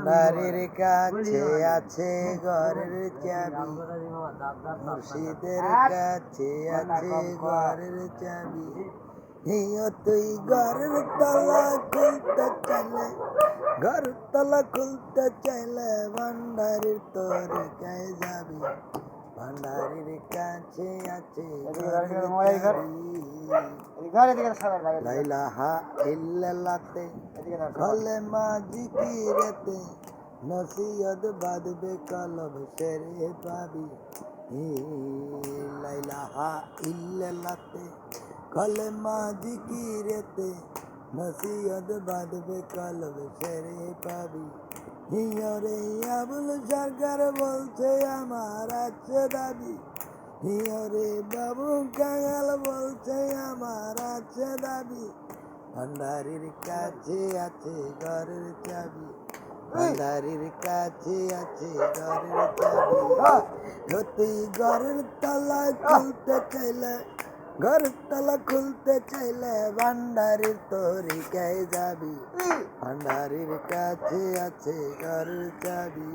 ভান্ডারের কাছে আছে ঘরের চাবি, মুর্শিদের কাছে আছে ঘরের চাবি। তুই ঘরের তালা খুলতে চাইলে, ঘরের তালা খুলতে চাইলে ভান্ডারের তরিকায় যাবি। ভান্ডারের কাছে আছে ঘরের চাবি। লা ইলাহা ইল্লাল্লাহতে কলেমা জিকিরেতে নসিহত বাঁধবে কলব সেরে পাবি। লা ইলাহা ইল্লাল্লাহতে কলেমা জিকিরেতে নসিহত বাঁধবে কলব সেরে পাবি। হিয়রে আবুল সরকার বলছে আমার আছে দাবি, হিয়রে বাবু কাঙাল বলছে আমার আছে দাবি। ভান্ডারের কাছে আছে ঘরের চাবি, ভান্ডারের কাছে আছে ঘরের চাবি। তুই ঘরের তালা খুলতে চাইলে, ঘরের তালা খুলতে চাইলে ভান্ডারের তরিকায় যাবি। ভান্ডারের কাছে আছে ঘরের চাবি।